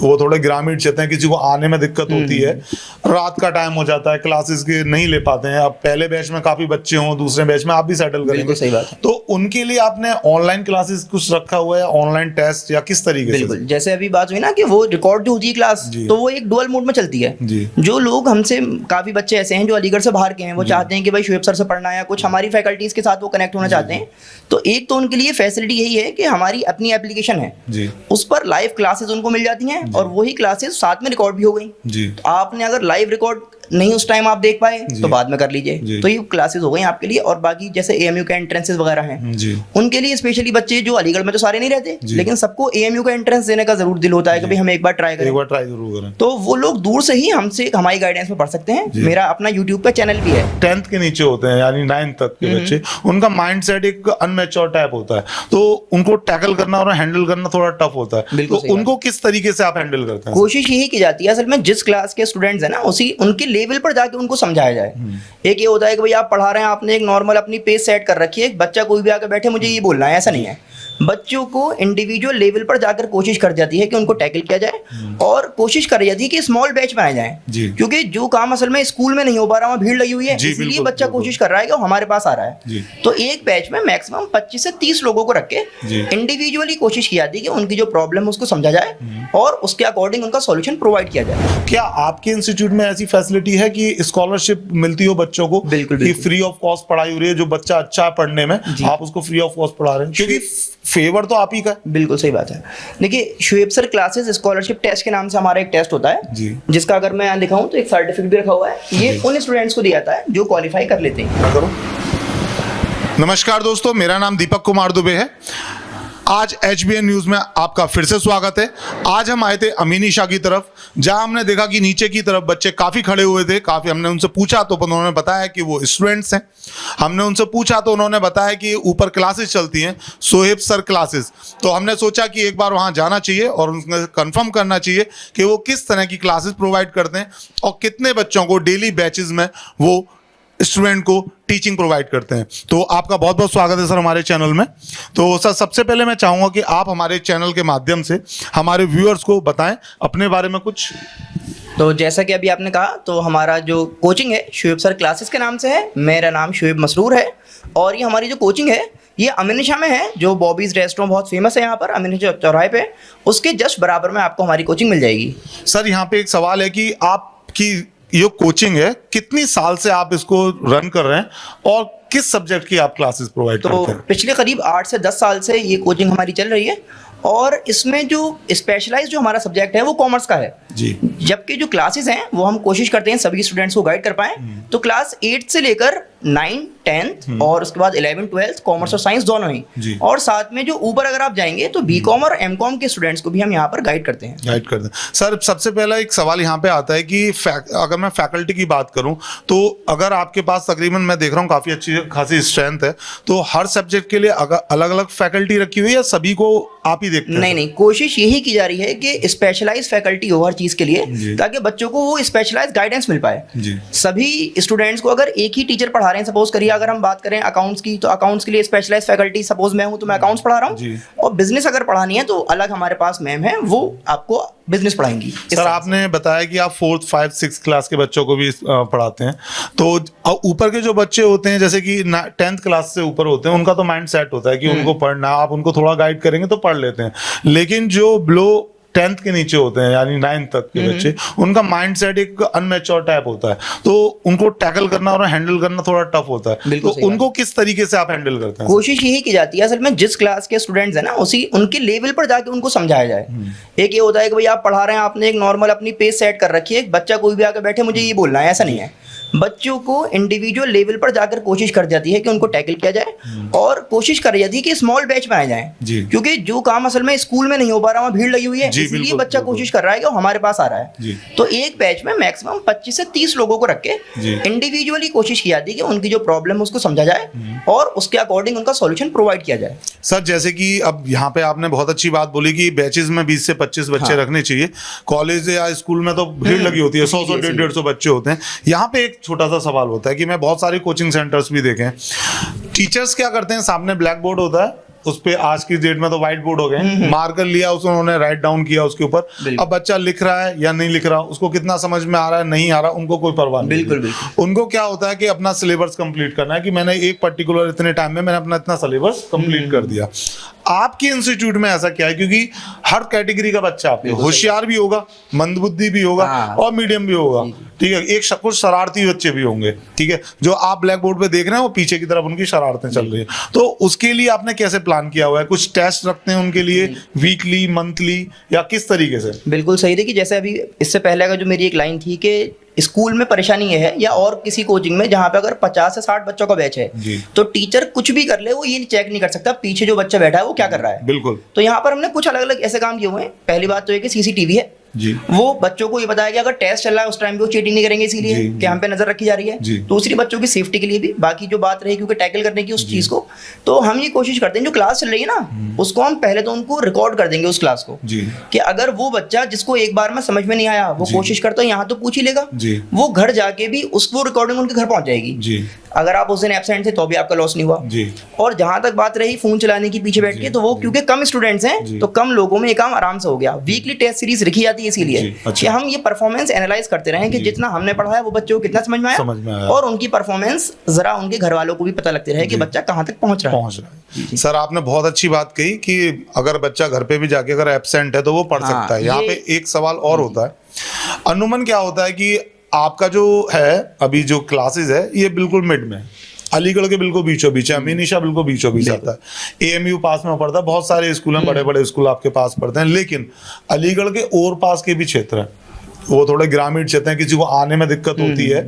वो थोड़े ग्रामीण क्षेत्र हैं, किसी को आने में दिक्कत होती है, रात का टाइम हो जाता है, क्लासेस के नहीं ले पाते हैं। अब पहले बैच में काफी बच्चे हों, दूसरे बैच में आप भी सेटल करेंगे, सही बात है। तो उनके लिए आपने ऑनलाइन क्लासेस कुछ रखा हुआ है, ऑनलाइन टेस्ट या किस तरीके से? बिल्कुल, जैसे अभी बात हुई ना कि वो रिकॉर्ड जो होती है क्लास, तो वो एक डुअल मोड में चलती है। जो लोग हमसे, काफी बच्चे ऐसे हैं जो अलीगढ़ से बाहर के हैं, वो चाहते हैं कि भाई शुएब सर से पढ़ना है, कुछ हमारी फैकल्टीज के साथ वो कनेक्ट होना चाहते हैं, तो एक तो उनके लिए फैसिलिटी यही है कि हमारी अपनी एप्लीकेशन है, उस पर लाइव क्लासेस उनको मिल जाती हैं और वही क्लासेस साथ में रिकॉर्ड भी हो गई। तो आपने अगर लाइव रिकॉर्ड नहीं उस टाइम आप देख पाए तो बाद में कर लीजिए, तो ये क्लासेस हो गई आपके लिए। और बाकी जैसे एएमयू के एंट्रेंसेस वगैरह हैं, उनके लिए स्पेशली बच्चे जो अलीगढ़ में तो सारे नहीं रहते, लेकिन सबको एएमयू का एंट्रेंस देने का जरूर दिल होता है कि भाई हम एक बार ट्राई करें, तो वो लोग दूर से ही हमसे हमारी गाइडेंस में पढ़ सकते हैं। मेरा अपना यूट्यूब पे चैनल भी है। 10th के नीचे होते हैं यानी 9th तक के बच्चे, उनका माइंड सेट एक अनमेच्योर टाइप होता है, तो उनको टैकल करना और हैंडल करना थोड़ा टफ होता है, तो उनको किस तरीके से आप हैंडल करते हैं? कोशिश यही की जाती है असल में, जिस क्लास के स्टूडेंट्स हैं ना, उसी उनके लेवल पर जाके उनको समझाया जाए। एक ये होता है कि भाई आप पढ़ा रहे हैं, आपने एक नॉर्मल अपनी पेज सेट कर रखी है, बच्चा कोई भी आके बैठे मुझे ये बोलना है, ऐसा नहीं है। बच्चों को इंडिविजुअल लेवल पर जाकर कोशिश कर जाती है कि उनको टैकल किया जाए, और कोशिश कर जाती है कि स्मॉल बैच बनाए जाए, क्योंकि जो काम असल में स्कूल में नहीं हो पा रहा, वहाँ भीड़ लगी हुई है, इसलिए बच्चा कोशिश कर रहा है कि हमारे पास आ रहा है। तो एक बैच में मैक्सिमम 25 से 30 लोगों को रख के इंडिविजुअली कोशिश की जाती है कि उनकी जो प्रॉब्लम है उसको समझा जाए और उसके अकॉर्डिंग उनका सॉल्यूशन प्रोवाइड किया जाए। क्या आपके इंस्टीट्यूट में ऐसी फैसिलिटी है कि स्कॉलरशिप मिलती हो बच्चों को? बिल्कुल, फ्री ऑफ कॉस्ट पढ़ाई हो रही है, जो बच्चा अच्छा है पढ़ने में आप उसको फ्री ऑफ कॉस्ट पढ़ा रहे हैं, क्योंकि फेवर तो आप ही का। बिल्कुल सही बात है। देखिए, Shoaib sir classes scholarship test के नाम से हमारा एक टेस्ट होता है, जिसका अगर मैं यहाँ दिखाऊं तो एक सर्टिफिकेट भी रखा हुआ है। ये उन स्टूडेंट्स को दिया जाता है जो क्वालिफाई कर लेते हैं। नमस्कार दोस्तों, मेरा नाम दीपक कुमार दुबे है। आज HBN न्यूज में आपका फिर से स्वागत है। आज हम आए थे अमीनी शाह की तरफ, जहां हमने देखा कि नीचे की तरफ बच्चे काफ़ी खड़े हुए थे। काफ़ी हमने उनसे पूछा तो उन्होंने बताया कि वो स्टूडेंट्स हैं। हमने उनसे पूछा तो उन्होंने बताया कि ऊपर क्लासेस चलती हैं, शुएब सर क्लासेस। तो हमने सोचा कि एक बार वहां जाना चाहिए और उनसे कंफर्म करना चाहिए कि वो किस तरह की क्लासेस प्रोवाइड करते हैं और कितने बच्चों को डेली बैचेज में वो स्टूडेंट को टीचिंग प्रोवाइड करते हैं। तो आपका बहुत बहुत स्वागत है सर हमारे चैनल में। तो सर, सबसे पहले मैं चाहूँगा कि आप हमारे चैनल के माध्यम से हमारे व्यूअर्स को बताएं अपने बारे में कुछ। तो जैसा कि अभी आपने कहा, तो हमारा जो कोचिंग है शुएब सर क्लासेस के नाम से है। मेरा नाम शुएब मसरूर है और ये हमारी जो कोचिंग है ये अमीनी शाह में है, जो बॉबीज रेस्टोरेंट बहुत फेमस है यहाँ पर अमीनी चौराहे पे, उसके जस्ट बराबर में आपको हमारी कोचिंग मिल जाएगी। सर, यहाँ पे एक सवाल है कि आपकी ये कोचिंग है, कितनी साल से आप इसको रन कर रहे हैं और किस सब्जेक्ट की आप क्लासेस प्रोवाइड करते हैं? पिछले करीब 8 से 10 साल से ये कोचिंग हमारी चल रही है और इसमें जो स्पेशलाइज जो हमारा सब्जेक्ट है वो कॉमर्स का है जी। जबकि जो क्लासेस हैं वो हम कोशिश करते हैं सभी स्टूडेंट्स को गाइड कर पाएं। तो क्लास 8 से लेकर 9, 10 और उसके बाद 11, 12 कॉमर्स और साइंस दोनों ही, और साथ में जो ऊपर अगर आप जाएंगे तो बीकॉम और एमकॉम के स्टूडेंट्स को भी हम यहाँ पर गाइड करते हैं। सर, सबसे पहला एक सवाल यहाँ पे आता है कि अगर मैं फैकल्टी की बात करूँ तो अगर आपके पास तकरीबन मैं देख रहा हूँ काफ़ी अच्छी खासी स्ट्रेंथ है, तो हर सब्जेक्ट के लिए अलग अलग फैकल्टी रखी हुई है या सभी को आप ही देखते हैं? नहीं, कोशिश यही की जा रही है कि स्पेशलाइज फैकल्टी हो हर चीज के लिए, ताकि बच्चों को वो स्पेशलाइज गाइडेंस मिल पाए। सभी स्टूडेंट्स को अगर एक ही टीचर पढ़ा रहे हैं, सपोज करिए अगर हम बात करें अकाउंट्स की, तो अकाउंट्स के लिए स्पेशलाइज फैकल्टी, सपोज मैं हूं तो मैं अकाउंट्स पढ़ा रहा हूं, और बिजनेस अगर पढ़ानी है तो अलग हमारे पास मैम है, वो आपको बिजनेस पढ़ाएंगी। सर, आपने बताया कि आप 4th, 5th, 6th क्लास के बच्चों को भी पढ़ाते हैं, तो ऊपर के जो बच्चे होते हैं जैसे कि 10th क्लास से ऊपर होते हैं, उनका तो माइंड सेट होता है कि उनको पढ़ना, आप उनको थोड़ा गाइड करेंगे तो पढ़ लेते हैं, लेकिन जो बिलो 10th के नीचे होते हैं यानी 9th तक के बच्चे, उनका माइंड सेट एक अनमेच्योर टाइप होता है, तो उनको टैकल करना और हैंडल करना थोड़ा टफ होता है, तो उनको किस तरीके से आप हैंडल करते हैं? कोशिश यही की जाती है असल में, जिस क्लास के स्टूडेंट्स हैं ना, उसी उनके लेवल पर जाके उनको समझाया जाए। एक ये होता है कि भाई आप पढ़ा रहे हैं, आपने एक नॉर्मल अपनी पेज सेट कर रखी है, बच्चा कोई भी आके बैठे मुझे ये बोलना है, ऐसा नहीं है। बच्चों को इंडिविजुअल लेवल पर जाकर कोशिश कर जाती है कि उनको टैकल किया जाए और कोशिश कर जाती है कि स्मॉल बैच बनाए जाएं, क्योंकि जो काम असल में स्कूल में नहीं हो पा रहा, वहाँ भीड़ लगी हुई है, इसलिए बच्चा कोशिश कर रहा है कि हमारे पास आ रहा है। तो एक बैच में मैक्सिमम 25 से 30 लोगों को रख के इंडिविजुअली कोशिश की जाती है कि उनकी जो प्रॉब्लम है उसको समझा जाए और उसके अकॉर्डिंग उनका सॉल्यूशन प्रोवाइड किया जाए। सर, जैसे कि अब यहाँ पे आपने बहुत अच्छी बात बोली कि बैचेस में 20 से 25 बच्चे रखने चाहिए। कॉलेज या स्कूल में तो भीड़ लगी होती है, 100, 150 बच्चे होते हैं। यहाँ पे एक छोटा सा सवाल होता है कि मैं बहुत सारे कोचिंग सेंटर्स भी देखे हैं, टीचर्स क्या करते हैं, सामने ब्लैक बोर्ड होता है, उस पे आज की डेट में तो व्हाइट बोर्ड हो गए, मार्कर लिया उन्होंने राइट डाउन किया उसके ऊपर, अब बच्चा लिख रहा है या नहीं लिख रहा, उसको कितना समझ में आ रहा है नहीं आ रहा, उनको कोई परवाह नहीं। बिल्कुल। उनको क्या होता है कि अपना सिलेबस कंप्लीट करना है, कि मैंने एक पर्टिकुलर इतने टाइम में मैंने अपना इतना सिलेबस कंप्लीट कर दिया। आपके इंस्टीट्यूट में ऐसा क्या है, क्योंकि हर कैटेगरी का बच्चा आपके होशियार भी होगा, मंदबुद्धि भी होगा और मीडियम भी होगा, ठीक है, एक कुछ शरारती बच्चे भी होंगे, ठीक है, जो आप ब्लैक बोर्ड पे देख रहे हैं वो पीछे की तरफ उनकी शरारतें चल रही है। तो उसके लिए आपने कैसे प्लान किया हुआ है, कुछ टेस्ट रखते हैं उनके लिए वीकली, मंथली, या किस तरीके से? बिल्कुल सही। देखिए जैसे अभी इससे पहले का जो मेरी एक लाइन थी कि स्कूल में परेशानी ये है या और किसी कोचिंग में जहाँ पे अगर 50 से 60 बच्चों का बैच है तो टीचर कुछ भी कर ले वो ये चेक नहीं कर सकता पीछे जो बच्चा बैठा है वो क्या कर रहा है। बिल्कुल। तो यहाँ पर हमने कुछ अलग अलग ऐसे काम किए हुए हैं। पहली बात तो ये कि सीसीटीवी है जी, वो बच्चों को ये बताया कि अगर टेस्ट चल रहा है उस टाइम पे वो चीटिंग नहीं करेंगे, इसीलिए कि हम पे नजर रखी जा रही है। दूसरी बच्चों की सेफ्टी के लिए भी, बाकी जो बात रही क्योंकि टैकल करने की उस चीज को, तो हम ये कोशिश करते हैं जो क्लास चल रही है ना उसको हम पहले तो उनको रिकॉर्ड कर देंगे उस क्लास को, कि अगर वो बच्चा जिसको एक बार में समझ में नहीं आया वो कोशिश करता है यहाँ तो पूछ ही लेगा, वो घर जाके भी उसको रिकॉर्डिंग उनके घर पहुंच जाएगी। अगर आप उस दिन एब्सेंट थे तो भी आपका लॉस नहीं हुआ। और जहां तक बात रही फोन चलाने की पीछे बैठ के, तो वो क्योंकि कम स्टूडेंट्स हैं तो कम लोगों में ये काम आराम से हो गया। वीकली टेस्ट सीरीज रखी जाती है इसीलिए कि हम ये परफॉर्मेंस एनालाइज करते रहे कि जितना हमने पढ़ाया वो बच्चों को कितना समझ में आया, और उनकी परफॉर्मेंस जरा उनके घर वालों को भी पता लगते रहे कि बच्चा कहाँ तक पहुंच रहा है। सर आपने बहुत अच्छी बात कही कि अगर बच्चा घर पे भी जाके अगर एब्सेंट है तो वो पढ़ सकता है। यहाँ पे एक सवाल और होता है, अनुमान क्या होता है कि आपका जो है अभी जो क्लासेस है ये बिल्कुल मिड में, अलीगढ़ के बिल्कुल बीचों बीच है, अमीनिशा बिल्कुल बीचों बीच आता है, एएमयू पास में पड़ता है, बहुत सारे स्कूल हैं, बड़े बड़े स्कूल आपके पास पड़ते हैं, लेकिन अलीगढ़ के और पास के भी क्षेत्र है, वो थोड़े ग्रामीण क्षेत्र हैं, किसी को आने में दिक्कत होती है,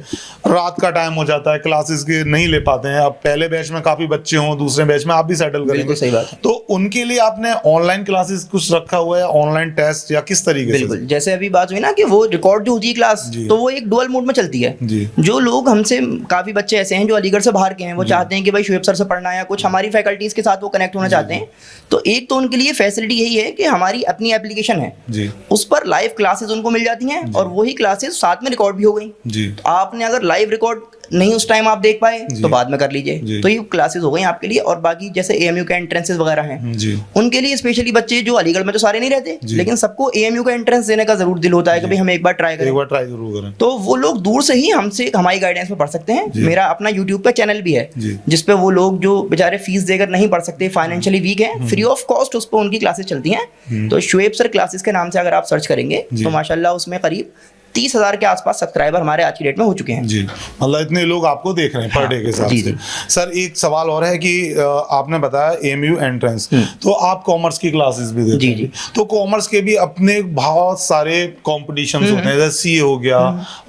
रात का टाइम हो जाता है, क्लासेस के नहीं ले पाते हैं, अब पहले बैच में काफी बच्चे हों, दूसरे बैच में आप भी सेटल करेंगे, सही बात है। तो उनके लिए आपने ऑनलाइन क्लासेस कुछ रखा हुआ है, ऑनलाइन टेस्ट या किस तरीके से? बिल्कुल, जैसे अभी बात हुई ना कि वो रिकॉर्ड जो होती है क्लास तो वो एक डुअल मोड में चलती है। जो लोग हमसे, काफी बच्चे ऐसे हैं जो अलीगढ़ से बाहर के हैं, वो चाहते हैं कि भाई शुएब सर से पढ़ना है या कुछ हमारी फैकल्टीज के साथ वो कनेक्ट होना चाहते हैं, तो एक तो उनके लिए फैसिलिटी यही है कि हमारी अपनी एप्लीकेशन है उस पर लाइव क्लासेस उनको मिल जाती हैं, और वही क्लासेस साथ में रिकॉर्ड भी हो गई। तो आपने अगर लाइव रिकॉर्ड नहीं उस टाइम आप देख पाए तो बाद में कर लीजिए, तो ये क्लासेस हो गई आपके लिए। और बाकी जैसे एएमयू के एंट्रेंसेस वगैरह हैं उनके लिए स्पेशली बच्चे जो अलीगढ़ में तो सारे नहीं रहते, लेकिन सबको एएमयू का एंट्रेंस देने का जरूर दिल होता है कि भाई हम एक बार ट्राई करें, तो वो लोग दूर से ही हमसे हमारी गाइडेंस में पढ़ सकते हैं। मेरा अपना यूट्यूब का चैनल भी है जिसपे वो लोग जो बेचारे फीस देकर नहीं पढ़ सकते, फाइनेंशियली वीक है, फ्री ऑफ कॉस्ट उस पर उनकी क्लासेस चलती हैं। तो शुएब सर क्लासेस के नाम से अगर आप सर्च करेंगे तो माशाल्लाह उसमें करीब 30,000 के आसपास सब्सक्राइबर हमारे आज की डेट में हो चुके हैं। जी, मतलब इतने लोग आपको देख रहे हैं पर डे के हिसाब से। सर एक सवाल और है कि आपने बताया एएमयू एंट्रेंस, तो आप कॉमर्स की क्लासेस भी देते हैं, तो कॉमर्स के भी अपने बहुत सारे कॉम्पिटिशन्स होते हैं, जैसे सीए हो गया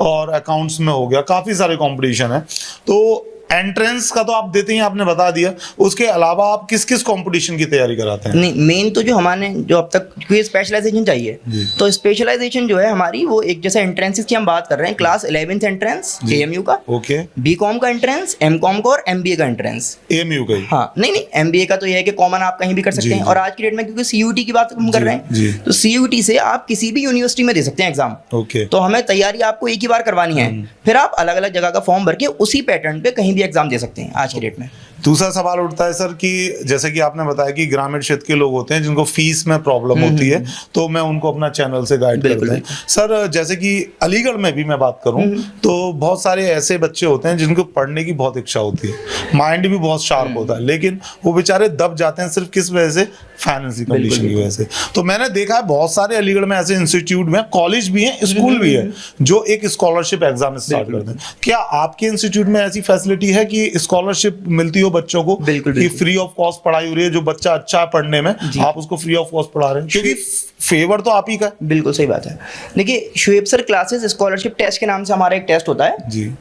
और अकाउंट्स में हो गया, काफी सारे कॉम्पिटिशन है, तो एंट्रेंस का तो आप देते ही आपने बता दिया, उसके अलावा आप किस किस कंपटीशन की तैयारी कराते हैं? नहीं, मेन तो जो हमारे जो अब तक क्योंकि स्पेशलाइजेशन चाहिए, तो स्पेशलाइजेशन जो है हमारी वो एक जैसे एंट्रेंसेस की हम बात कर रहे हैं, क्लास 11th एंट्रेंस एएमयू का, ओके, बीकॉम का एंट्रेंस, एमकॉम का और एमबीए का एंट्रेंस एएमयू का ही। हाँ, नहीं एमबीए का तो ये है कि कॉमन आप कहीं भी कर सकते हैं, और आज की डेट में क्योंकि सीयूटी की बात हम कर रहे हैं तो सीयूटी से आप किसी भी यूनिवर्सिटी में दे सकते हैं एग्जाम। ओके, तो हमें तैयारी आपको एक ही बार करवानी है, फिर आप अलग अलग जगह का फॉर्म भर के उसी पैटर्न पे कहीं भी एग्जाम दे सकते हैं आज की डेट में। दूसरा सवाल उठता है सर कि जैसे कि आपने बताया कि ग्रामीण क्षेत्र के लोग होते हैं जिनको फीस में प्रॉब्लम होती है, तो मैं उनको अपना चैनल से गाइड करता हूं। सर जैसे कि अलीगढ़ में भी मैं बात करूं तो बहुत सारे ऐसे बच्चे होते हैं जिनको पढ़ने की बहुत इच्छा होती है, माइंड भी बहुत शार्प होता है, लेकिन वो बेचारे दब जाते हैं सिर्फ किस वजह से? फाइनेंशियल कंडीशन की वजह से। तो मैंने देखा है बहुत सारे अलीगढ़ में ऐसे इंस्टीट्यूट में, कॉलेज भी हैं, स्कूल भी है, जो एक स्कॉलरशिप एग्जाम स्टार्ट करते हैं। क्या आपके इंस्टीट्यूट में ऐसी फैसिलिटी है कि स्कॉलरशिप मिलती हो बच्चों को, कि फ्री ऑफ कॉस्ट पढ़ाई हो रही है, जो बच्चा अच्छा है पढ़ने में आप उसको फ्री ऑफ कॉस्ट पढ़ा रहे हैं? क्योंकि फेवर तो आप ही का। बिल्कुल सही बात है। देखिए Shoaib sir classes scholarship test के नाम से हमारा एक टेस्ट होता है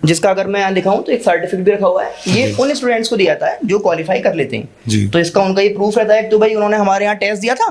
जिसका अगर मैं यहाँ दिखाऊं तो एक सर्टिफिकेट भी रखा हुआ है, ये उन स्टूडेंट्स को दिया जाता है जो क्वालिफाई कर लेते हैं, तो इसका उनका ये प्रूफ रहता है तो भाई उन्होंने हमारे यहाँ टेस्ट दिया था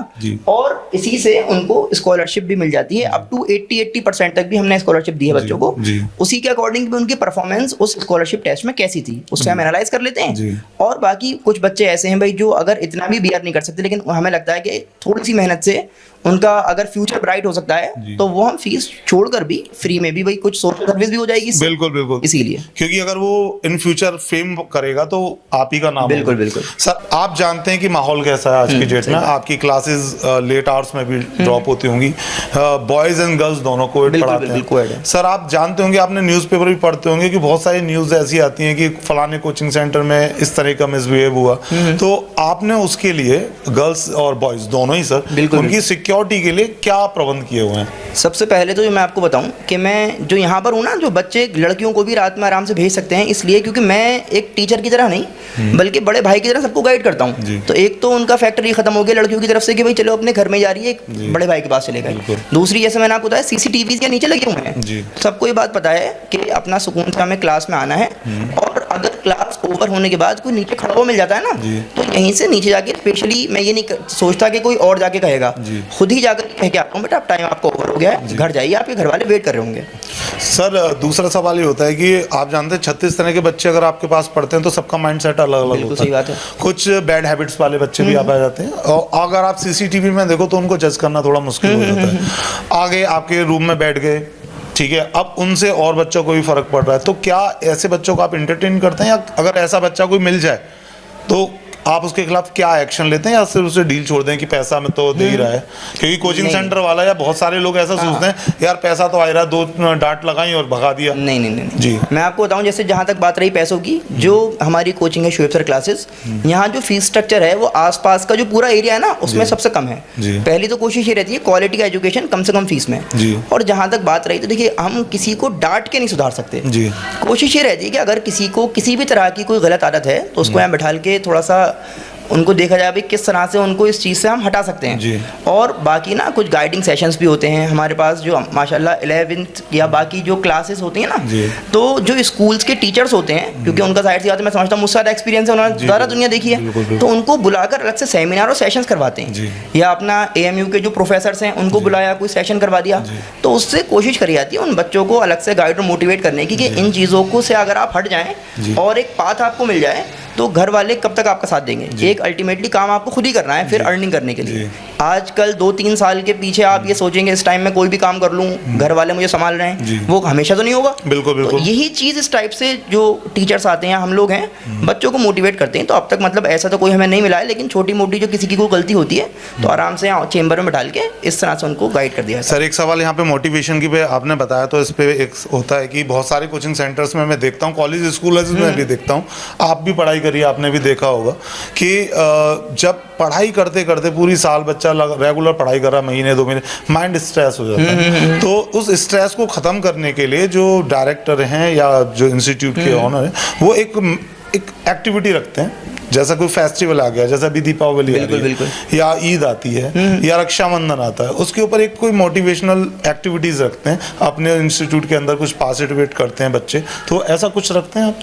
और इसी से उनको स्कॉलरशिप भी मिल जाती है। अप टू 80% तक भी हमने स्कॉलरशिप दी है बच्चों को, उसी के अकॉर्डिंग भी उनकी परफॉर्मेंस उस स्कॉलरशिप टेस्ट में कैसी थी उससे हम एनालाइज कर लेते हैं। और बाकी कुछ बच्चे ऐसे हैं भाई जो अगर इतना भी बीआर नहीं कर सकते, लेकिन हमें लगता है कि थोड़ी सी मेहनत से उनका अगर फ्यूचर ब्राइट हो सकता है तो वो हम फीस छोड़कर भी फ्री में भी भाई कुछ सोशल सर्विस भी हो जाएगी इससे। बिल्कुल बिल्कुल, इसीलिए क्योंकि अगर वो इन फ्यूचर फेम करेगा तो आप ही का नाम बिल्कुल होगा। बिल्कुल। सर आप जानते हैं कि माहौल कैसा है आज की डेट में, आपकी क्लासेस लेट आवर्स में भी ड्रॉप होती होंगी, बॉयज एंड गर्ल्स दोनों को पढ़ाते हैं। सर आप जानते होंगे, आपने न्यूज़पेपर भी पढ़ते होंगे कि बहुत सारी न्यूज़ ऐसी आती हैं कि फलाने कोचिंग सेंटर में इस तरह का मिसबिहेव हुआ, तो आपने उसके लिए गर्ल्स और बॉयज दोनों ही सर उनकी सिक्योरिटी के लिए क्या प्रबंध किए हुए हैं? सबसे पहले तो मैं आपको बताऊं कि मैं जो यहाँ पर हूँ ना, जो बच्चे लड़कियों को भी रात में आराम से भेज सकते हैं, इसलिए क्योंकि मैं एक टीचर की तरह नहीं बल्कि बड़े भाई की तरह सबको गाइड करता हूँ। तो एक तो उनका फैक्टर खत्म हो गया लड़कियों की तरफ से कि भाई चलो अपने घर में जा रही है, एक बड़े भाई के पास चले गए। दूसरी, जैसे मैंने आपको बताया, सीसीटीवी के नीचे लगे हुए हैं, सबको ये बात पता है कि अपना सुकून से हमें क्लास में आना है, और अगर क्लास ओवर होने के बाद कोई नीचे खड़ा हुआ मिल जाता है ना, तो यहीं से नीचे जाके, स्पेशली मैं ये नहीं सोचता कि कोई और जाके कहेगा, खुद ही जाकर कह के आता हूँ बेटा अब टाइम आपका ओवर हो गया है, घर जाइए, आपके घर वाले वेट कर रहे होंगे। सर दूसरा सवाल ये होता है कि आप जानते हैं 36 तरह के बच्चे अगर आपके पास पढ़ते हैं तो सबका माइंडसेट अलग अलग होता है। सही बात है। कुछ बैड हैबिट्स वाले बच्चे भी आ जाते हैं, और अगर आप सीसीटीवी में देखो तो उनको जज करना थोड़ा मुश्किल हो जाता है। आगे आपके रूम में बैठ गए, ठीक है, अब उनसे और बच्चों को भी फर्क पड़ रहा है, तो क्या ऐसे बच्चों को आप एंटरटेन करते हैं, या अगर ऐसा बच्चा कोई मिल जाए तो आप उसके खिलाफ क्या एक्शन लेते हैं, या सिर्फ उसे डील छोड़ दें कि पैसा में तो दे ही रहा है? क्योंकि कोचिंग सेंटर वाला या बहुत सारे लोग ऐसा सोचते हैं यार पैसा तो आ रहा है, 2 डांट लगाई और भगा दिया। नहीं जी, मैं आपको बताऊं, जैसे जहां तक बात रही पैसों की, जो हमारी कोचिंग है शुएब सर क्लासेस, यहाँ जो फीस स्ट्रक्चर है वो आसपास का जो पूरा एरिया है ना उसमें सबसे कम है। पहली तो कोशिश ये रहती है क्वालिटी का एजुकेशन कम से कम फीस में, और जहां तक बात रही तो देखिए हम किसी को डांट के नहीं सुधार सकते। कोशिश ये रहती है कि अगर किसी को किसी भी तरह की कोई गलत आदत है तो उसको यहाँ बैठा के थोड़ा सा उनको देखा जाए भाई किस तरह से उनको इस चीज़ से हम हटा सकते हैं। और बाकी ना कुछ गाइडिंग सेशंस भी होते हैं हमारे पास, जो माशाल्लाह 11th या बाकी जो क्लासेस होती हैं ना, तो जो स्कूल्स के टीचर्स होते हैं, क्योंकि उनका जाहिर सी बात है, मैं समझता हूँ मुझसे ज़्यादा एक्सपीरियंस है, उन्होंने ज़्यादा दुनिया देखी है, तो उनको बुलाकर अलग से सेमिनार और सेशंस करवाते हैं, या अपना AMU के जो प्रोफेसर्स हैं उनको बुलाया, कोई सेशन करवा दिया, तो उससे कोशिश करी जाती है उन बच्चों को अलग से गाइड और मोटिवेट करने की कि इन चीज़ों को से अगर आप हट जाएँ और एक पाथ आपको मिल जाए तो घर वाले कब तक आपका साथ देंगे। एक अल्टीमेटली काम आपको खुद ही करना है फिर अर्निंग करने के लिए। आजकल 2-3 साल के पीछे आप ये सोचेंगे इस टाइम में कोई भी काम कर लूँ, घर वाले मुझे संभाल रहे हैं, वो हमेशा तो नहीं होगा। बिल्कुल बिल्कुल। तो यही चीज़ इस टाइप से जो टीचर्स आते हैं, हम लोग हैं, बच्चों को मोटिवेट करते हैं। तो अब तक मतलब ऐसा तो कोई हमें नहीं मिला है, लेकिन छोटी मोटी जो किसी की कोई गलती होती है तो आराम से यहाँ चेंबर में बैठा के इस तरह से उनको गाइड कर दिया। सर एक सवाल यहाँ पे मोटिवेशन की पे आपने बताया, तो इस पे एक होता है कि बहुत सारे कोचिंग सेंटर्स में मैं देखता हूँ, कॉलेज स्कूल में भी देखता हूँ, आप भी पढ़ाई करिए, आपने भी देखा होगा कि जब पढ़ाई करते करते पूरी साल बच्चा रेगुलर पढ़ाई कर रहा, महीने 2 महीने, माइंड स्ट्रेस हो जाता है। तो उस स्ट्रेस को ख़त्म करने के लिए जो डायरेक्टर हैं या जो इंस्टीट्यूट के ऑनर हैं, वो एक एक्टिविटी रखते हैं, जैसा कोई फेस्टिवल आ गया, जैसा भी दीपावली आ रही है, या ईद आती है, या रक्षाबंधन आता है, उसके ऊपर एक कोई मोटिवेशनल एक्टिविटीज़ रखते हैं अपने इंस्टीट्यूट के अंदर, कुछ पार्टिसिपेट करते हैं बच्चे, तो ऐसा कुछ रखते हैं आप?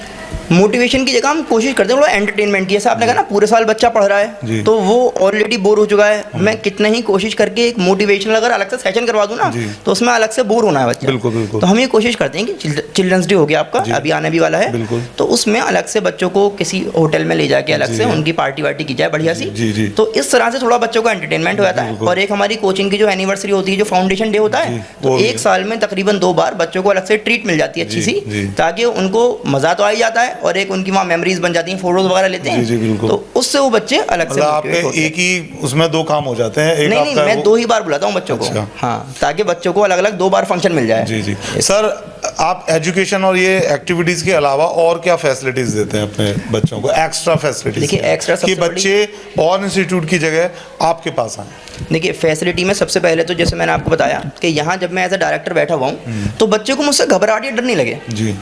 मोटिवेशन की जगह हम कोशिश करते हैं थोड़ा एंटरटेनमेंट की। जैसे आपने कहा ना पूरे साल बच्चा पढ़ रहा है तो वो ऑलरेडी बोर हो चुका है, मैं कितना ही कोशिश करके एक मोटिवेशनल अगर अलग से सेशन करवा दूं ना, तो उसमें अलग से बोर होना है बच्चा। बिल्कुल बिल्कुल। तो हम ये कोशिश करते हैं कि चिल्ड्रंस डे हो गया आपका, अभी आने भी वाला है, तो उसमें अलग से बच्चों को किसी होटल में ले जाके अलग से उनकी पार्टी वार्टी की जाए बढ़िया सी। तो इस तरह से थोड़ा बच्चों को एंटरटेनमेंट हो जाता है। और एक हमारी कोचिंग की जो एनिवर्सरी होती है, जो फाउंडेशन डे होता है, तो 1 साल में तकरीबन 2 बार बच्चों को अलग से ट्रीट मिल जाती है अच्छी सी, ताकि उनको मजा तो आ ही जाता है और एक उनकी वहाँ मेमोरीज बन जाती हैं, फोटोज वगैरह लेते हैं, तो उससे वो बच्चे अलग से आपके एक ही उसमें 2 काम हो जाते हैं। नहीं, मैं 2 ही बार बुलाता हूँ बच्चों को, हाँ, ताकि बच्चों को अलग अलग 2 बार फंक्शन मिल जाए। जी सर, आप एजुकेशन और ये एक्टिविटीज के अलावा और क्या फैसिलिटीज देते हैं अपने बच्चों को, एक्स्ट्रा फैसिलिटीज? देखिए एक्स्ट्रा कि बच्चे और इंस्टीट्यूट की जगह आपके पास आए। देखिए फैसिलिटी में सबसे पहले तो जैसे मैंने आपको बताया कि यहाँ जब मैं एज अ डायरेक्टर बैठा हुआ हूँ तो बच्चे को मुझसे घबराहट या डर नहीं लगे,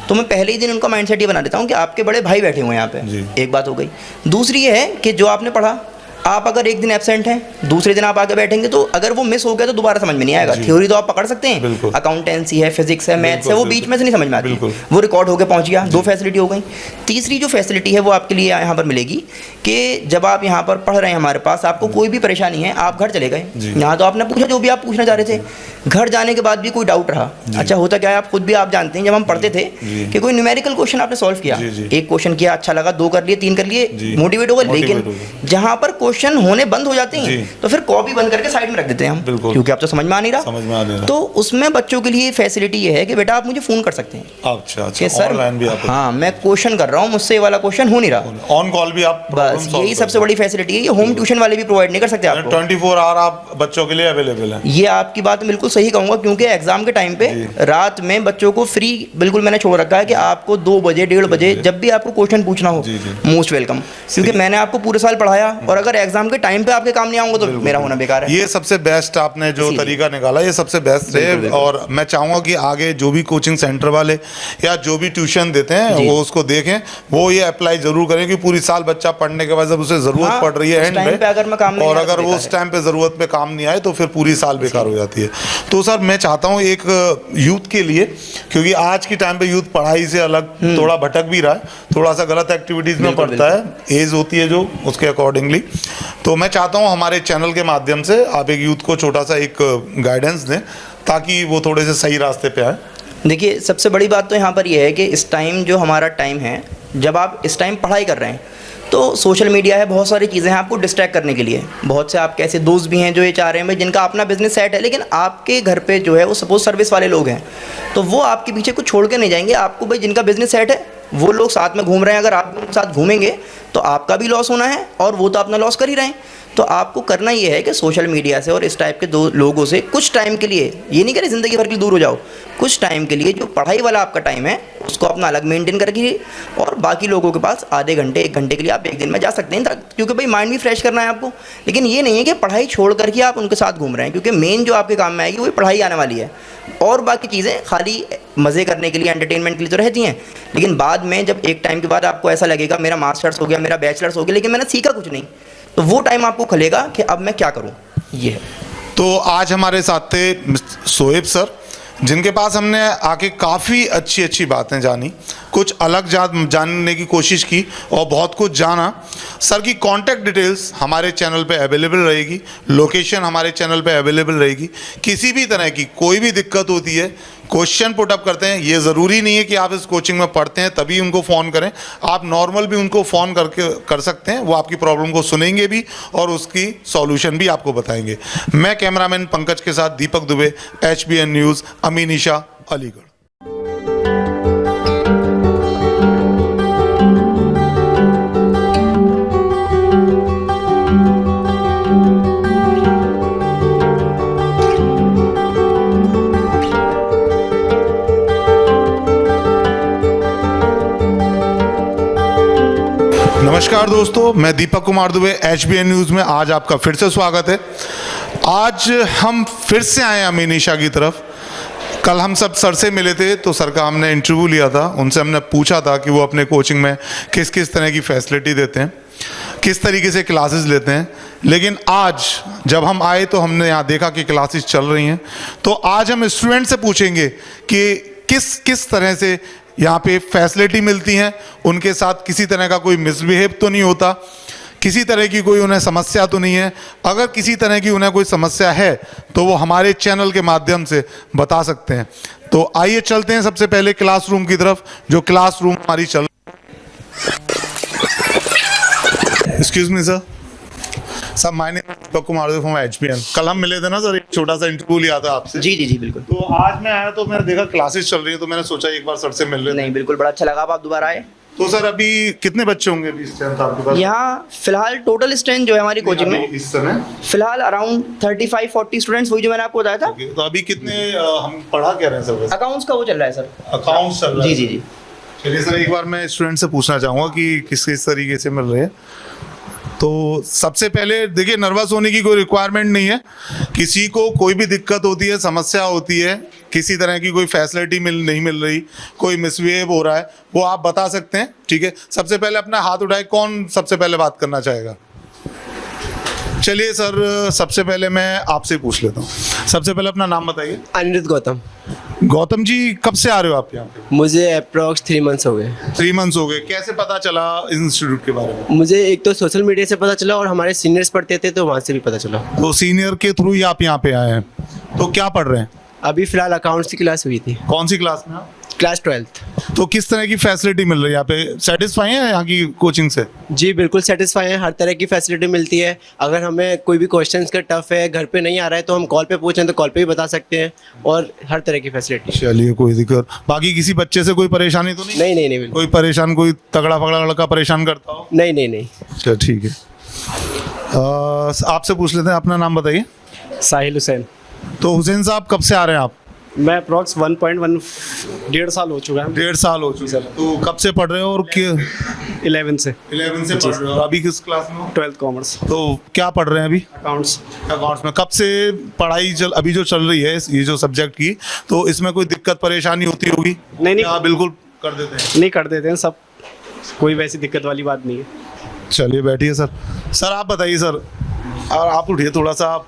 तो मैं पहले ही दिन उनका माइंडसेट ये बना देता हूँ कि आपके बड़े भाई बैठे हुए हैं यहाँ पे। एक बात हो गई। दूसरी ये है कि जो आपने पढ़ा, आप अगर एक दिन एब्सेंट हैं, दूसरे दिन आप आगे बैठेंगे, तो अगर वो मिस हो गया तो दोबारा समझ में नहीं आएगा। थ्योरी तो आप पकड़ सकते हैं, अकाउंटेंसी है, फिजिक्स है, मैथ्स है, वो बीच में से नहीं समझ में आती, वो रिकॉर्ड होकर पहुंच गया। 2 फैसिलिटी हो गई। तीसरी जो फैसिलिटी है वो आपके लिए यहाँ पर मिलेगी कि जब आप यहाँ पर पढ़ रहे हैं हमारे पास, आपको कोई भी परेशानी है, आप घर चले गए, यहाँ तो आपने पूछा जो भी आप पूछना चाह रहे थे, घर जाने के बाद भी कोई डाउट रहा, अच्छा होता क्या है आप खुद भी आप जानते हैं, जब हम पढ़ते थे कि कोई न्यूमेरिकल क्वेश्चन आपने सॉल्व किया, एक क्वेश्चन किया, अच्छा लगा, 2 कर लिए, 3 कर लिए, मोटिवेट हो गए, लेकिन जहाँ पर क्वेश्चन होने बंद हो जाते जी। हैं तो फिर कॉपी बंद करके साइड में रख देते हैं हम, बिल्कुल। क्योंकि अब तो समझ में आ नहीं रहा। समझ में आ नहीं रहा। तो उसमें बच्चों के लिए फैसिलिटी ये है कि बेटा आप मुझे फ़ोन कर सकते हैं अच्छा कि अच्छा, सर ऑनलाइन भी आप हाँ मैं क्वेश्चन कर रहा हूँ, मुझसे ये वाला क्वेश्चन हो नहीं रहा। ऑन कॉल भी आप बस यही सबसे बड़ी फैसिलिटी है। ये होम ट्यूशन वाले भी प्रोवाइड नहीं कर सकते आपको। 24 आवर आप बच्चों के लिए अवेलेबल है। ये आपकी बात बिल्कुल सही कहूँगा, क्योंकि एग्जाम के टाइम पे रात में बच्चों को फ्री बिल्कुल मैंने छोड़ रखा है कि आपको 2 बजे 1:30 बजे जब भी आपको क्वेश्चन पूछना हो मोस्ट वेलकम, क्योंकि मैंने आपको पूरे साल पढ़ाया और अगर एग्जाम के टाइम पे आपके काम नहीं आऊंगा तो मेरा होना बेकार है। ये सबसे बेस्ट आपने जो तरीका निकाला, ये सबसे बेस्ट है। और मैं चाहूँगा कि आगे जो भी कोचिंग सेंटर वाले या जो भी ट्यूशन देते हैं वो उसको देखें, वो ये अप्लाई जरूर करें कि पूरी साल बच्चा पढ़ने के बाद जब उसे जरूरत पड़ रही है एंड में, और अगर वो उस टाइम पे जरूरत पे काम नहीं आए तो फिर पूरी साल बेकार हो जाती है। तो सर मैं चाहता हूँ एक यूथ के लिए, क्योंकि आज के टाइम पे यूथ पढ़ाई से अलग थोड़ा भटक भी रहा है, थोड़ा सा गलत एक्टिविटीज में पड़ता है, एज होती है जो उसके अकॉर्डिंगली। तो मैं चाहता हूँ हमारे चैनल के माध्यम से आप एक यूथ को छोटा सा एक गाइडेंस दें ताकि वो थोड़े से सही रास्ते पे आए। देखिए सबसे बड़ी बात तो यहाँ पर यह है कि इस टाइम जो हमारा टाइम है, जब आप इस टाइम पढ़ाई कर रहे हैं तो सोशल मीडिया है, बहुत सारी चीज़ें हैं आपको डिस्ट्रैक्ट करने के लिए। बहुत से आपके ऐसे दोस्त भी हैं जो ये चाह रहे हैं भाई जिनका अपना बिजनेस सेट है, लेकिन आपके घर पे जो है वो सपोज सर्विस वाले लोग हैं, तो वो आपके पीछे कुछ छोड़ के नहीं जाएंगे। आपको भाई जिनका बिजनेस सेट है वो लोग साथ में घूम रहे हैं, अगर आप उनके साथ घूमेंगे तो आपका भी लॉस होना है और वो तो अपना लॉस कर ही रहे हैं। तो आपको करना ये है कि सोशल मीडिया से और इस टाइप के दो लोगों से कुछ टाइम के लिए, ये नहीं करें ज़िंदगी भर के लिए दूर हो जाओ, कुछ टाइम के लिए जो पढ़ाई वाला आपका टाइम है उसको अपना अलग मेंटेन करके, और बाकी लोगों के पास आधे घंटे 1 घंटे के लिए आप एक दिन में जा सकते हैं, क्योंकि भाई माइंड भी फ्रेश करना है आपको। लेकिन ये नहीं है कि पढ़ाई छोड़ करके आप उनके साथ घूम रहे हैं, क्योंकि मेन जो आपके काम में आएगी वही पढ़ाई आने वाली है, और बाकी चीज़ें खाली मज़े करने के लिए, एंटरटेनमेंट के लिए तो रहती हैं। लेकिन बाद में जब एक टाइम के बाद आपको ऐसा लगेगा मेरा मास्टर्स हो गया, मेरा बैचलर्स हो गया, लेकिन मैंने सीखा कुछ नहीं, तो वो टाइम आपको खुलेगा कि अब मैं क्या करूं। ये है। तो आज हमारे साथ थे शोएब सर, जिनके पास हमने आके काफ़ी अच्छी अच्छी बातें जानी, कुछ अलग जानने की कोशिश की और बहुत कुछ जाना। सर की कांटेक्ट डिटेल्स हमारे चैनल पे अवेलेबल रहेगी, लोकेशन हमारे चैनल पे अवेलेबल रहेगी। किसी भी तरह की कोई भी दिक्कत होती है, क्वेश्चन पुट अप करते हैं, ये ज़रूरी नहीं है कि आप इस कोचिंग में पढ़ते हैं तभी उनको फ़ोन करें, आप नॉर्मल भी उनको फ़ोन करके कर सकते हैं, वो आपकी प्रॉब्लम को सुनेंगे भी और उसकी सॉल्यूशन भी आपको बताएंगे। मैं कैमरामैन पंकज के साथ दीपक दुबे, HBN न्यूज़, अमीनिशा, अलीगढ़। नमस्कार दोस्तों, मैं दीपक कुमार दुबे, HBN न्यूज़ में आज आपका फिर से स्वागत है। आज हम फिर से आए अमीनिशा की तरफ। कल हम सब सर से मिले थे तो सर का हमने इंटरव्यू लिया था, उनसे हमने पूछा था कि वो अपने कोचिंग में किस किस तरह की फैसिलिटी देते हैं, किस तरीके से क्लासेस लेते हैं। लेकिन आज जब हम आए तो हमने यहाँ देखा कि क्लासेस चल रही हैं, तो आज हम स्टूडेंट से पूछेंगे कि किस किस तरह से यहाँ पे फैसिलिटी मिलती हैं, उनके साथ किसी तरह का कोई मिसबिहेव तो नहीं होता, किसी तरह की कोई उन्हें समस्या तो नहीं है। अगर किसी तरह की उन्हें कोई समस्या है तो वो हमारे चैनल के माध्यम से बता सकते हैं। तो आइए चलते हैं सबसे पहले क्लासरूम की तरफ, जो क्लासरूम हमारी चल। Excuse me sir, sir my name Deepak Kumar from HBN। कल हम मिले थे ना सर, एक छोटा सा इंटरव्यू लिया था आपसे। जी जी जी बिल्कुल। तो आज मैं आया तो मैंने देखा क्लासेस चल रही है, तो मैंने सोचा एक बार सर से मिल लेते। नहीं बिल्कुल, बड़ा अच्छा लगा आप दोबारा आए। तो सर अभी कितने बच्चे होंगे अभी स्ट्रेंथ आपके पास? यहाँ फिलहाल टोटल स्ट्रेंथ जो है हमारी कोचिंग में इस समय फिलहाल अराउंड 35-40 स्टूडेंट्स, वही जो मैंने आपको बताया था। तो अभी कितने हम पढ़ा क्या रहे हैं सर? अकाउंट्स का वो चल रहा है सर, अकाउंट्स चल रहा है। जी जी जी। चलिए सर, एक बार मैं स्टूडेंट से पूछना चाहूँगा कि किस किस तरीके से मिल रहे हैं। तो सबसे पहले देखिए, नर्वस होने की कोई रिक्वायरमेंट नहीं है। किसी को कोई भी दिक्कत होती है, समस्या होती है, किसी तरह की कोई फैसिलिटी नहीं मिल रही, कोई मिसबिहेव हो रहा है, वो आप बता सकते हैं, ठीक है। सबसे पहले अपना हाथ उठाए, कौन सबसे पहले बात करना चाहेगा? चलिए सर, सबसे पहले मैं आपसे पूछ लेता हूँ। सबसे पहले अपना नाम बताइए। अनिरुद्ध गौतम। गौतम जी, कब से आ रहे हो आप यहाँ पे? मुझे अप्रॉक्स 3 मंथ्स हो गए। 3 मंथ्स हो गए। कैसे पता चला इंस्टीट्यूट के बारे में? मुझे एक तो सोशल मीडिया से पता चला और हमारे सीनियर्स पढ़ते थे तो वहाँ से भी पता चला। तो सीनियर के थ्रू ही आप यहाँ पे आए हैं। तो क्या पढ़ रहे हैं? अभी फिलहाल अकाउंट्स की क्लास हुई थी। कौन सी क्लास में आप? Class 12th। तो किस तरह की फैसिलिटी मिल रही है यहाँ पे, सेटिस्फाई है यहाँ की कोचिंग से? जी बिल्कुल सेटिस्फाई है, हर तरह की फैसिलिटी मिलती है। अगर हमें कोई भी क्वेश्चंस का टफ है, घर पे नहीं आ रहा है, तो हम कॉल पे पूछें तो कॉल पे भी बता सकते हैं, और हर तरह की फैसिलिटी। चलिए कोई दिक्कत, बाकी किसी बच्चे से कोई परेशानी तो नहीं? नहीं नहीं नहीं बिल्कुल कोई परेशान, कोई तगड़ा फगड़ा लड़का परेशान करता हो? नहीं नहीं नहीं। अच्छा ठीक है। आपसे पूछ लेते हैं, अपना नाम बताइए। साहिल हुसैन। तो हुसैन साहब कब से आ रहे हैं आप? मैं अप्रॉक्स 1.1 साल हो चुका है। 1.5 साल हो चुका है। तो कब से पढ़ रहे हो और 11 से 11 से पढ़ रहे हो? अभी किस क्लास में हो? 12th कॉमर्स तो क्या पढ़ रहे हैं अभी? अकाउंट्स। अकाउंट्स में। कब से पढ़ाई अभी जो चल रही है ये जो सब्जेक्ट की, तो इसमें कोई दिक्कत परेशानी होती होगी? नहीं। हाँ बिल्कुल कर देते हैं। नहीं कर देते हैं सब, कोई वैसी दिक्कत वाली बात नहीं है। चलिए बैठिए सर। सर आप बताइए सर, और आप उठिए, थोड़ा सा आप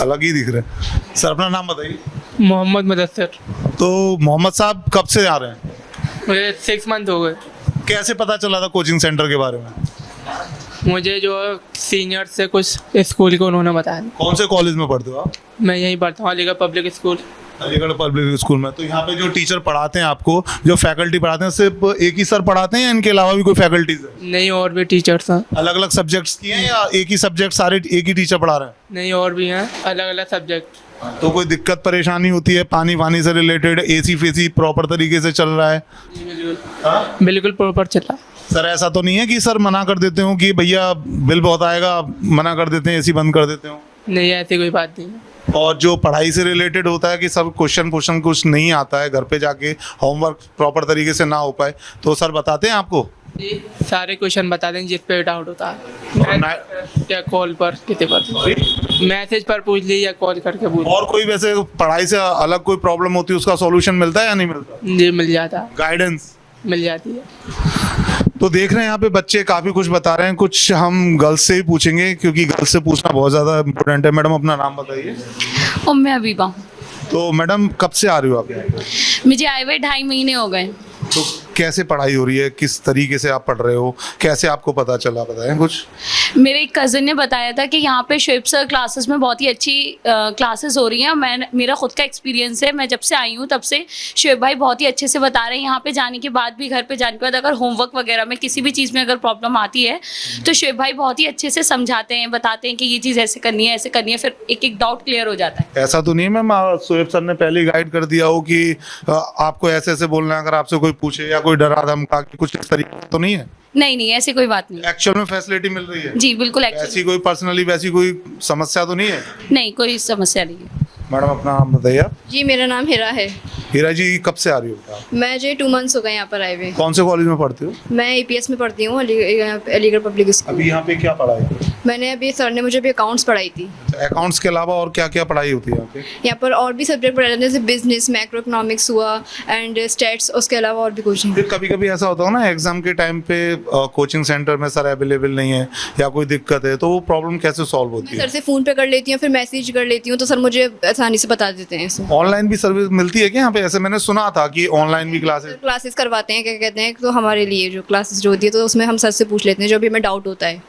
अलग ही दिख रहे हैं। सर अपना नाम बताइए। मोहम्मद मुदस्सिर। तो मोहम्मद साहब कब से आ रहे हैं? मुझे 6 मंथ हो गए। कैसे पता चला था कोचिंग सेंटर के बारे में? मुझे जो सीनियर से कुछ स्कूल के उन्होंने बताया। कौन से कॉलेज में पढ़ते हो आप? मैं यहीं पढ़ता हूँ, Aligarh public school. Aligarh public school में। तो यहाँ पे जो टीचर पढ़ाते हैं आपको, जो फैकल्टी पढ़ाते हैं, सिर्फ एक ही सर पढ़ाते हैं या इनके अलावा भी कोई फैकल्टीज है? नहीं, और भी टीचर्स हैं। अलग अलग सब्जेक्ट्स की हैं या एक ही सब्जेक्ट सारे एक ही टीचर पढ़ा रहे हैं? नहीं, और भी हैं अलग अलग सब्जेक्ट। तो कोई दिक्कत परेशानी होती है पानी वानी से रिलेटेड? एसी फेसी प्रॉपर तरीके से चल रहा है? बिल्कुल प्रॉपर चला। सर ऐसा तो नहीं है कि सर मना कर देते हो कि भैया बिल बहुत आएगा, मना कर देते हैं, एसी बंद कर देते हो? नहीं, ऐसी कोई बात नहीं है। और जो पढ़ाई से रिलेटेड होता है कि सब क्वेश्चन कुछ नहीं आता है, घर पे जाके होमवर्क प्रॉपर तरीके से ना हो पाए, तो सर बताते हैं आपको? जी, सारे क्वेश्चन बता दें जिस पे डाउट होता है, या कॉल पर, किसी पर मैसेज पर पूछ लीजिए या कॉल करके पूछ। और कोई वैसे पढ़ाई से अलग कोई प्रॉब्लम होती है, उसका सॉल्यूशन मिलता है या नहीं मिलता? जी मिल जाता है, गाइडेंस मिल जाती है। तो देख रहे हैं यहाँ पे बच्चे काफी कुछ बता रहे हैं। कुछ हम गर्ल्स से ही पूछेंगे क्योंकि गर्ल्स से पूछना बहुत ज्यादा इम्पोर्टेंट है। मैडम अपना नाम बताइए। उम्मे हबीबा। तो मैडम कब से आ रही हो आप यहाँ पे? मुझे आए हुए 2.5 महीने हो गए। तो कैसे पढ़ाई हो रही है, किस तरीके से आप पढ़ रहे हो, कैसे आपको पता चला, बताएं कुछ। मेरे एक कज़न ने बताया था कि यहाँ पे शुएब सर क्लासेस में बहुत ही अच्छी क्लासेस हो रही हैं। मेरा खुद का एक्सपीरियंस है, मैं जब से आई हूँ तब से शुएब भाई बहुत ही अच्छे से बता रहे हैं। यहाँ पे जाने के बाद भी, घर पे जाने के बाद अगर होमवर्क वगैरह में किसी भी चीज़ में अगर प्रॉब्लम आती है तो शुएब भाई बहुत ही अच्छे से समझाते हैं, बताते हैं कि ये चीज़ ऐसे करनी है, ऐसे करनी है, फिर एक एक डाउट क्लियर हो जाता है। ऐसा तो नहीं है मैम शुएब सर ने पहले गाइड कर दिया हो कि आपको ऐसे ऐसे बोलना है, अगर आपसे कोई पूछे या कोई डरा धमका के कुछ इस तरीके तो नहीं है? नहीं, ऐसी कोई बात नहीं। एक्चुअल में फैसिलिटी मिल रही है? जी बिल्कुल। ऐसी कोई पर्सनली वैसी कोई समस्या तो नहीं है? नहीं, कोई समस्या नहीं है। मैडम अपना नाम बताइए आप। जी मेरा नाम हिरा है। हीरा जी कब से आ रही हो आप? मैं जो 2 मंथ्स हो गए यहाँ पर आए हुए। कौन से कॉलेज में पढ़ते हो? मैं APS में पढ़ती हूँ, अलीगढ़ पब्लिक स्कूल। अभी यहाँ पे क्या पढ़ाई? मैंने अभी, सर ने मुझे अभी अकाउंट्स पढ़ाई थी। अकाउंट्स के अलावा और क्या क्या पढ़ाई होती है यहाँ पे? यहाँ पर और भी सब्जेक्ट पढ़ाए जाते हैं, जैसे बिजनेस, मैक्रो इकोनॉमिक्स हुआ एंड स्टैट्स, उसके अलावा और भी कुछ नहीं। फिर कभी कभी ऐसा होता है ना एग्जाम के टाइम पे कोचिंग सेंटर में सर अवेलेबल नहीं है या कोई दिक्कत है, तो वो प्रॉब्लम कैसे सॉल्व होती सर है? से फ़ोन पे कर लेती हूँ, फिर मैसेज कर लेती हूँ, तो सर मुझे आसानी से बता देते हैं। ऑनलाइन भी सर्विस मिलती है क्या यहाँ पे? ऐसे मैंने सुना था कि ऑनलाइन भी क्लासेस करवाते हैं, क्या कहते हैं, तो हमारे लिए जो क्लासेस जो होती है तो उसमें हम सर से पूछ लेते हैं जो भी हमें डाउट होता है।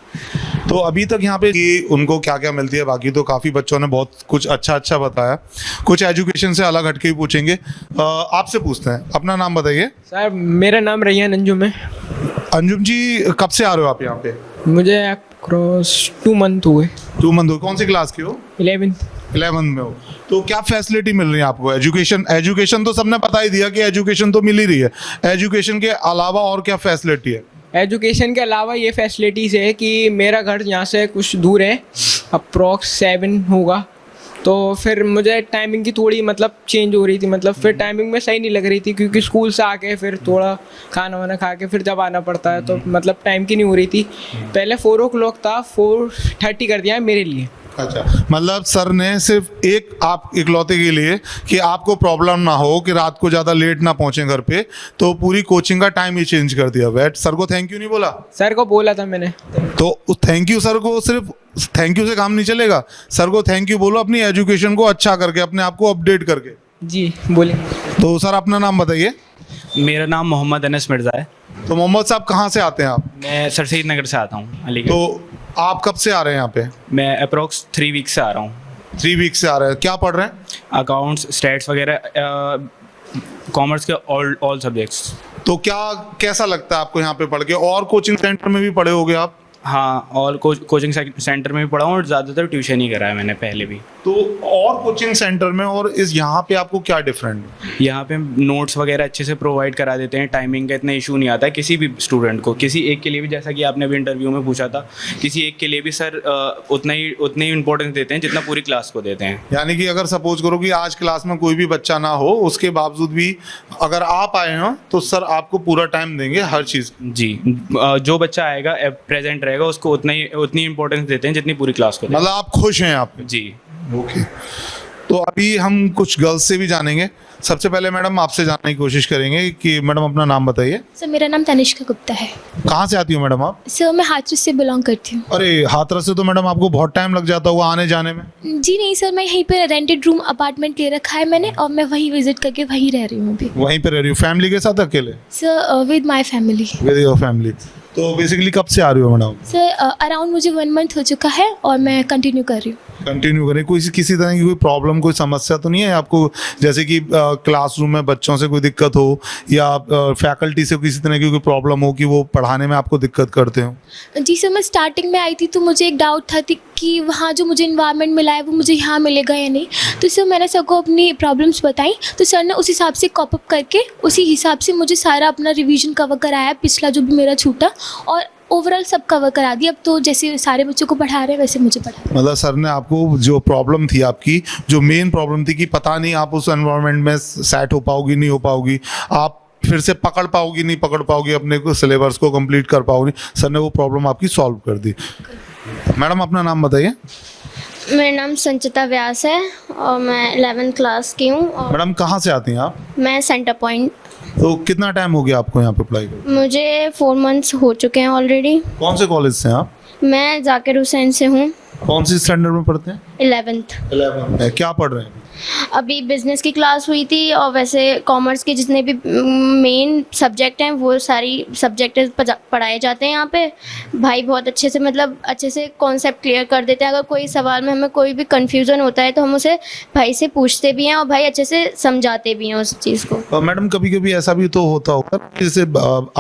तो अभी तक यहाँ पे कि उनको क्या क्या मिलती है, बाकी तो काफ़ी बच्चों ने बहुत कुछ अच्छा बताया। कुछ एजुकेशन से अलग हटके भी पूछेंगे। आपसे पूछते हैं, अपना नाम बताइए। सर मेरा नाम रैयान अंजुम है। अंजुम जी कब से आ रहे हो आप यहाँ पे? मुझे अक्रॉस 2 मंथ हुए। 2 मंथ हो। कौन सी क्लास के हो? 11th में हो। तो क्या फैसिलिटी मिल रही है आपको? एजुकेशन तो सबने बता ही दिया कि एजुकेशन तो मिल ही रही है। एजुकेशन के अलावा और क्या फैसिलिटी है? एजुकेशन के अलावा ये फैसिलिटीज़ है कि मेरा घर यहाँ से कुछ दूर है, अप्रॉक्स 7 होगा, तो फिर मुझे टाइमिंग की थोड़ी मतलब चेंज हो रही थी, मतलब फिर टाइमिंग में सही नहीं लग रही थी क्योंकि स्कूल से आके फिर थोड़ा खाना वाना खा के फिर जब आना पड़ता है तो मतलब टाइम की नहीं हो रही थी। पहले 4 o'clock था, 4:30 कर दिया है मेरे लिए। अच्छा, मतलब सर ने सिर्फ आप इकलौते के लिए कि आपको प्रॉब्लम ना हो कि रात को ज़्यादा लेट ना पहुंचे घर पे, तो पूरी कोचिंग का टाइम ही चेंज कर दिया। वेट, सर को थैंक यू नहीं बोला? सर को बोला था मैंने। तो थैंक यू सर को, सिर्फ थैंक यू से काम नहीं चलेगा। सर को थैंक यू बोलो अपनी एजुकेशन को अच्छा करके, अपने आप को अपडेट करके। जी बोले। तो सर अपना नाम बताइए। मेरा नाम मोहम्मद अनस मिर्ज़ा है। तो मोहम्मद साहब कहाँ से आते हैं आप? मैं सर सईद नगर से आता हूँ, अलीगढ़। तो आप कब से आ रहे हैं यहाँ पे? मैं अप्रॉक्स 3 वीक से आ रहा हूँ। 3 वीक से आ रहे हैं। क्या पढ़ रहे हैं? अकाउंट्स, स्टैट्स वगैरह, कॉमर्स के ऑल सब्जेक्ट्स। तो क्या कैसा लगता है आपको यहाँ पे पढ़ के? और कोचिंग सेंटर में भी पढ़े होगे आप? हाँ, और कोचिंग सेंटर में भी पढ़ा हूँ और ज़्यादातर ट्यूशन ही करा है मैंने पहले भी। तो और कोचिंग सेंटर में और इस यहाँ पे आपको क्या डिफरेंट है? यहाँ पे नोट्स वगैरह अच्छे से प्रोवाइड करा देते हैं, टाइमिंग का इतना इशू नहीं आता है किसी भी स्टूडेंट को। किसी एक के लिए भी, जैसा कि आपने अभी इंटरव्यू में पूछा था, किसी एक के लिए भी सर उतना ही इंपॉर्टेंस देते हैं जितना पूरी क्लास को देते हैं। यानी कि अगर सपोज करो कि आज क्लास में कोई भी बच्चा ना हो, उसके बावजूद भी अगर आप आए हो तो सर आपको पूरा टाइम देंगे हर चीज़। जी, जो बच्चा आएगा प्रेजेंट रहेगा उसको उतनी इंपॉर्टेंस देते हैं जितनी पूरी क्लास को देते मतलब आप खुश हैं आप? हैं। जी। ओके, तो अभी हम कुछ गर्ल्स से भी जानेंगे। सबसे पहले मैडम आपसे जानने की कोशिश करेंगे कि मैडम अपना नाम बताइए। सर मेरा नाम तनिष्का गुप्ता है। कहाँ से आती हो मैडम आप? सर मैं हाथरस से बिलोंग करती हूँ। अरे हाथरस से तो मैडम आपको बहुत टाइम लग जाता होगा आने जाने में। जी नहीं सर, मैं यहीं पे रेंटेड रूम अपार्टमेंट ले रखा है मैंने, और मैं वहीं विजिट करके वहीं रह रही हूँ अभी। वहीं पे रह रही हो फैमिली के साथ अकेले? Sir with my family. With your family. तो बेसिकली कब से आ रही हो मैडम? सर अराउंड मुझे 1 मंथ हो चुका है और मैं कंटिन्यू कर रही हूँ। कंटिन्यू करें। कोई किसी तरह की कोई प्रॉब्लम, कोई समस्या तो नहीं है आपको? जैसे कि क्लासरूम में बच्चों से कोई दिक्कत हो या फैकल्टी से किसी तरह की कोई प्रॉब्लम हो कि वो पढ़ाने में आपको दिक्कत करते हो? जी सर, मैं स्टार्टिंग में आई थी तो मुझे एक डाउट था कि वहाँ जो मुझे इन्वायरमेंट मिला है वो मुझे यहाँ मिलेगा या नहीं। तो सर मैंने सर को अपनी प्रॉब्लम्स बताई, तो सर ने उस हिसाब से कॉप अप करके उसी हिसाब से मुझे सारा अपना रिवीजन कवर कराया, पिछला जो भी मेरा छूटा, और ओवरऑल सब कवर करा दिया। अब तो जैसे सारे बच्चों को पढ़ा रहे हैं वैसे मुझे पढ़ा। मतलब सर ने आपको जो प्रॉब्लम थी आपकी, जो मेन प्रॉब्लम थी कि पता नहीं आप उस एनवायरनमेंट में सेट हो पाओगी नहीं हो पाओगी, आप फिर से पकड़ पाओगी नहीं पकड़ पाओगी, अपने को सिलेबस को कंप्लीट कर पाओगी, सर ने वो प्रॉब्लम आपकी सॉल्व कर दी। मैडम अपना नाम बताइए। मेरा नाम संचिता व्यास है और मैं 11th क्लास की हूँ। और मैडम कहाँ से आती हैं आप? मैं सेंटर पॉइंट। तो कितना टाइम हो गया आपको यहाँ पे पढ़ाई कर? मुझे 4 मंथ्स हो चुके हैं ऑलरेडी। कौन से कॉलेज से हैं आप? मैं जाकिर हुसैन से हूँ। कौन सी स्टैंडर्ड में पढ़ते हैं? 11th। 11 क्या पढ़ रहे हैं? अभी बिजनेस की क्लास हुई थी, और वैसे कॉमर्स के जितने भी मेन सब्जेक्ट हैं वो सारी सब्जेक्ट पढ़ाए जाते हैं यहाँ पे। भाई बहुत अच्छे से, मतलब अच्छे से कॉन्सेप्ट क्लियर कर देते हैं। अगर कोई सवाल में हमें कोई भी कंफ्यूजन होता है तो हम उसे भाई से पूछते भी हैं और भाई अच्छे से समझाते भी हैं उस चीज़ को। मैडम कभी कभी ऐसा भी तो होता होगा जैसे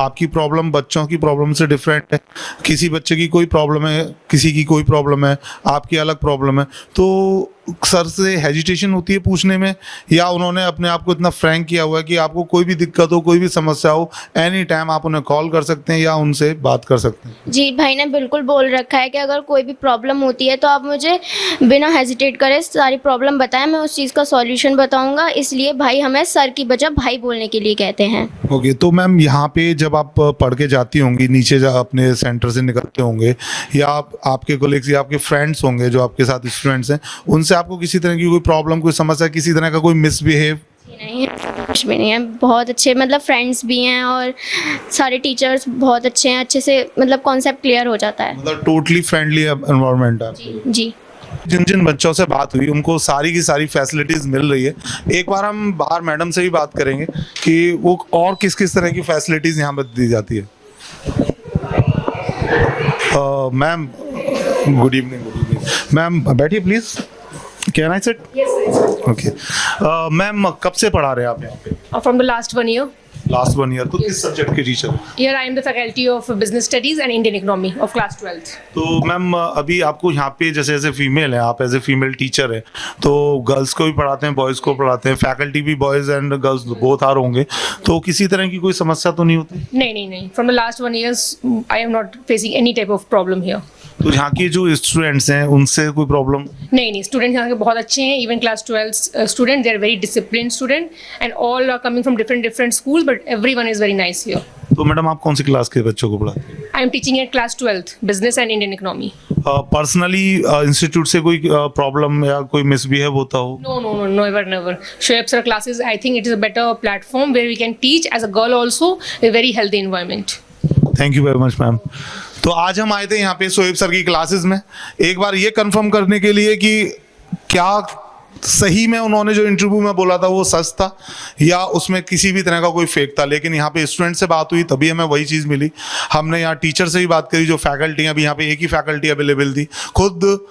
आपकी प्रॉब्लम बच्चों की प्रॉब्लम से डिफरेंट है, किसी बच्चे की कोई प्रॉब्लम है, किसी की कोई प्रॉब्लम है, आपकी अलग प्रॉब्लम है, तो सर से हेजिटेशन होती है पूछने में, या उन्होंने अपने आप को इतना फ्रैंक किया हुआ है कि आपको कोई भी दिक्कत हो, कोई भी समस्या हो, एनी टाइम आप उन्हें कॉल कर सकते हैं या उनसे बात कर सकते हैं? जी भाई ने बिल्कुल बोल रखा है कि अगर कोई भी प्रॉब्लम होती है तो आप मुझे बिना हेजिटेट करे सारी प्रॉब्लम बताएं, मैं उस चीज़ का सॉल्यूशन बताऊंगा। इसलिए भाई हमें सर की बजाय भाई बोलने के लिए कहते हैं। ओके, तो मैम यहाँ पे जब आप पढ़ के जाती होंगी, नीचे अपने सेंटर से निकलते होंगे, या आपके कोलिग्स या आपके फ्रेंड्स होंगे जो आपके साथ स्टूडेंट्स हैं, उनसे आपको किसी तरह की कोई प्रॉब्लम, कोई समस्या, किसी तरह का कोई मिसबिहेव? नहीं, कुछ भी नहीं है। बहुत अच्छे मतलब फ्रेंड्स भी हैं और सारे टीचर्स बहुत अच्छे हैं, अच्छे से मतलब कॉन्सेप्ट क्लियर हो जाता है। मतलब टोटली फ्रेंडली एनवायरनमेंट है। जी। जिन जिन बच्चों से बात हुई उनको सारी की सारी फैसिलिटीज मिल रही है। एक बार हम बाहर मैडम से भी बात करेंगे कि वो और किस किस तरह की फैसिलिटीज यहाँ पर दी जाती है। Ma'am good evening. मैम बैठिए please. Can I sit? Okay. Ma'am कब से पढ़ा रहे हैं आप यहाँ पे? From the last 1 year. Last 1 year. तो किस सब्जेक्ट के teacher? Here I am the faculty of Business Studies and Indian Economy of class 12th. तो मैम अभी आपको यहाँ पे जैसे एज ए फीमेल है, आप एज ए फीमेल टीचर है, तो गर्ल्स को भी पढ़ाते हैं, बॉयज़ को पढ़ाते हैं, फैकल्टी भी boys and girls both are होंगे, तो किसी तरह की कोई समस्या तो नहीं होती? नहीं। From the last 1 years, I am not facing any type of problem here. तो यहाँ के जो स्टूडेंट्स हैं उनसे कोई प्रॉब्लम? नहीं, स्टूडेंट यहाँ के बहुत अच्छे हैं। Even class 12 student, they are very discipline student and all are coming from different school, but everyone is very nice here. तो मैडम आप कौन सी क्लास के बच्चों को पढ़ाते हैं? I am teaching at class 12th business and Indian economy. Personally institute से कोई प्रॉब्लम या कोई मिसबिहेव होता हो? No, never. Shoaib sir classes, I think it is a better platform where we can teach as a girl also, a very healthy environment. Thank you very much ma'am. तो आज हम आए थे यहाँ पे शोएब सर की क्लासेस में, एक बार ये कंफर्म करने के लिए कि क्या सही में उन्होंने जो इंटरव्यू में बोला था वो सच था या उसमें किसी भी तरह का कोई फेक था। लेकिन यहाँ पे स्टूडेंट से बात हुई तभी हमें वही चीज़ मिली। हमने यहाँ टीचर से भी बात करी, जो फैकल्टी अभी यहाँ पे एक ही फैकल्टी अवेलेबल थी, खुद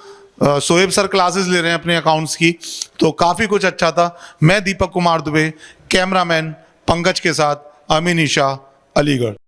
शोएब सर क्लासेस ले रहे हैं अपने अकाउंट्स की, तो काफ़ी कुछ अच्छा था। मैं दीपक कुमार दुबे, कैमरामैन पंकज के साथ अमीन ईशा, अलीगढ़।